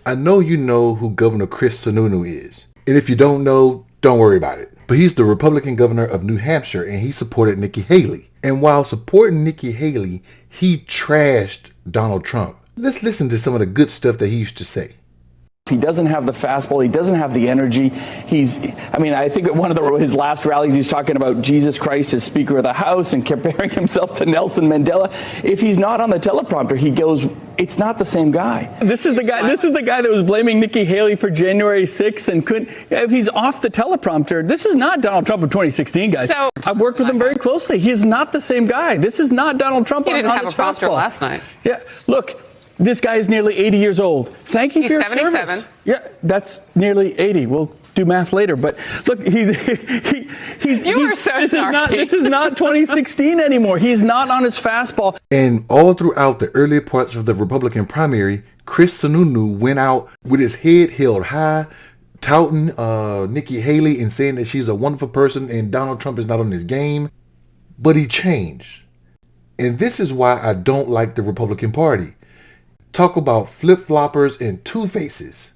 I know you know who Governor Chris Sununu is. And if you don't know, don't worry about it. But he's the Republican governor of New Hampshire, and he supported Nikki Haley. And while supporting Nikki Haley, he trashed Donald Trump. Let's listen to some of the good stuff that he used to say. He doesn't have the fastball. He doesn't have the energy. I think at one of his last rallies, he's talking about Jesus Christ as Speaker of the House and comparing himself to Nelson Mandela. If he's not on the teleprompter, he goes, it's not the same guy. This is the guy that was blaming Nikki Haley for January 6th and couldn't. If he's off the teleprompter, this is not Donald Trump of 2016, guys. So, I've worked with him very closely. He is not the same guy. This is not Donald Trump. He didn't have a prompter last night. Yeah, look. This guy is nearly 80 years old. Thank you for your 77. service. Yeah, that's nearly 80. We'll do math later. But look, this is not 2016 anymore. He's not on his fastball. And all throughout the early parts of the Republican primary, Chris Sununu went out with his head held high, touting Nikki Haley and saying that she's a wonderful person and Donald Trump is not on his game. But he changed. And this is why I don't like the Republican Party. Talk about flip-floppers and two-faces.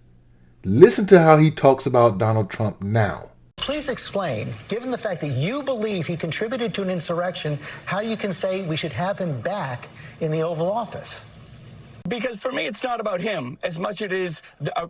Listen to how he talks about Donald Trump now. Please explain, given the fact that you believe he contributed to an insurrection, how you can say we should have him back in the Oval Office. Because for me, it's not about him as much as it is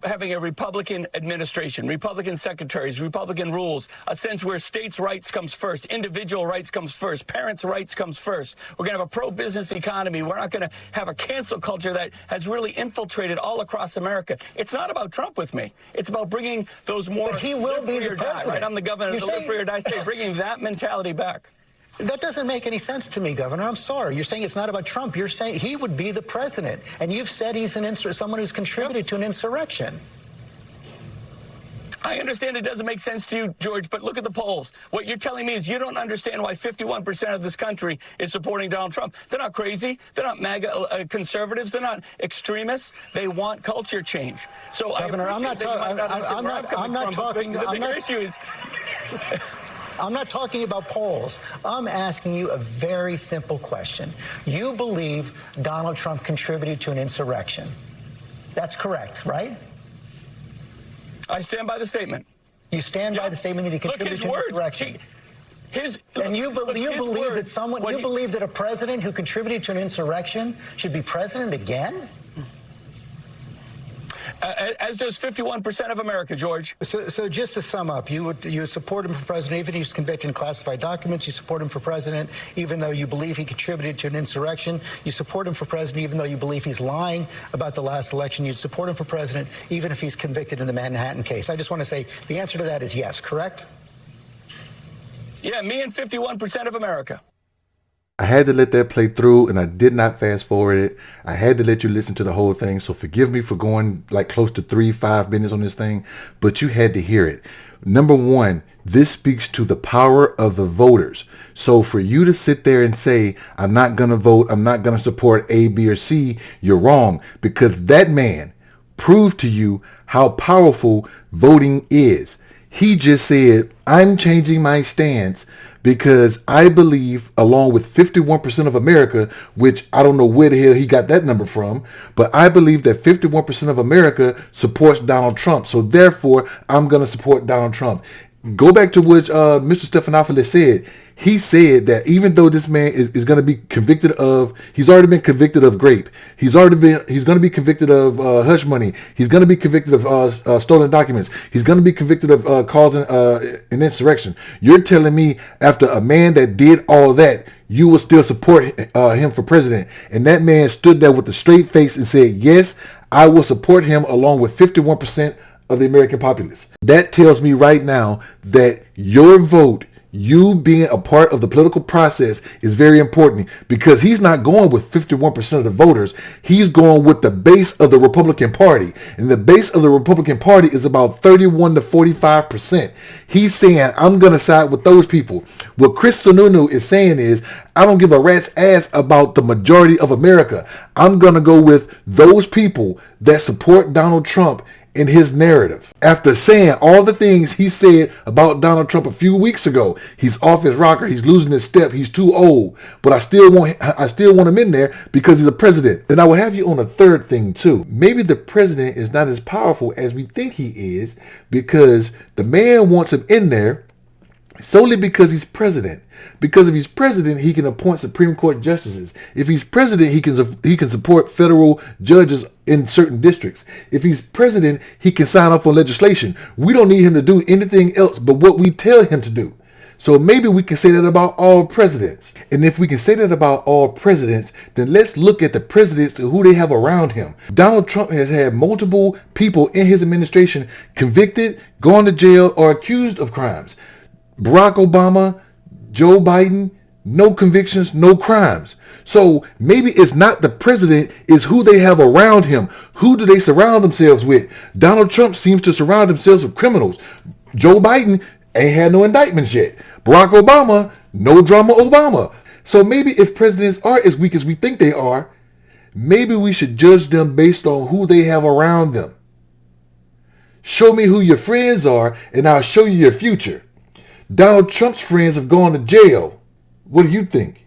having a Republican administration, Republican secretaries, Republican rules, a sense where states' rights comes first, individual rights comes first, parents' rights comes first. We're going to have a pro-business economy. We're not going to have a cancel culture that has really infiltrated all across America. It's not about Trump with me. It's about bringing those more. But he will be the president. Right? I'm the governor of the live free or die state, bringing that mentality back. That doesn't make any sense to me, Governor. I'm sorry. You're saying it's not about Trump. You're saying he would be the president. And you've said he's someone who's contributed to an insurrection. I understand it doesn't make sense to you, George, but look at the polls. What you're telling me is you don't understand why 51% of this country is supporting Donald Trump. They're not crazy. They're not MAGA conservatives. They're not extremists. They want culture change. So, Governor, I'm not talking. The issue is. I'm not talking about polls. I'm asking you a very simple question. You believe Donald Trump contributed to an insurrection. That's correct, right? I stand by the statement. You stand by the statement that he contributed to an insurrection. And you believe that a president who contributed to an insurrection should be president again? As does 51% of America, George. So just to sum up, you support him for president even if he's convicted in classified documents. You support him for president even though you believe he contributed to an insurrection. You support him for president even though you believe he's lying about the last election. You'd support him for president even if he's convicted in the Manhattan case. I just want to say the answer to that is yes, correct? Yeah, me and 51% of America. I had to let that play through, and I did not fast forward it. I had to let you listen to the whole thing, so forgive me for going like close to 3-5 minutes on this thing, but you had to hear it. Number one, this speaks to the power of the voters. So for you to sit there and say, I'm not going to vote, I'm not going to support A, B, or C, you're wrong, because that man proved to you how powerful voting is. He just said, I'm changing my stance because I believe, along with 51% of America, which I don't know where the hell he got that number from, but I believe that 51% of America supports Donald Trump. So therefore, I'm going to support Donald Trump. Go back to what Mr. Stephanopoulos said. He said that even though this man is going to be convicted of, he's already been convicted of rape. He's going to be convicted of hush money. He's going to be convicted of stolen documents. He's going to be convicted of causing an insurrection. You're telling me after a man that did all that, you will still support him for president? And that man stood there with a straight face and said, yes, I will support him along with 51% of the American populace. That tells me right now that your vote, you being a part of the political process, is very important, because he's not going with 51% of the voters. He's going with the base of the Republican Party. And the base of the Republican Party is about 31 to 45%. He's saying, I'm going to side with those people. What Chris Sununu is saying is, I don't give a rat's ass about the majority of America. I'm going to go with those people that support Donald Trump in his narrative. After saying all the things he said about Donald Trump a few weeks ago, he's off his rocker, he's losing his step, he's too old, but I still want him in there because he's a president. Then I will have you on a third thing too. Maybe the president is not as powerful as we think he is, because the man wants him in there solely because he's president. Because if he's president, he can appoint Supreme Court justices. If he's president, he can support federal judges in certain districts. If he's president, he can sign off on legislation. We don't need him to do anything else but what we tell him to do. So maybe we can say that about all presidents. And if we can say that about all presidents, then let's look at the presidents and who they have around him. Donald Trump has had multiple people in his administration convicted, gone to jail, or accused of crimes. Barack Obama, Joe Biden, no convictions, no crimes. So maybe it's not the president, it's who they have around him. Who do they surround themselves with? Donald Trump seems to surround himself with criminals. Joe Biden ain't had no indictments yet. Barack Obama, no drama Obama. So maybe if presidents are as weak as we think they are, maybe we should judge them based on who they have around them. Show me who your friends are and I'll show you your future. Donald Trump's friends have gone to jail. What do you think?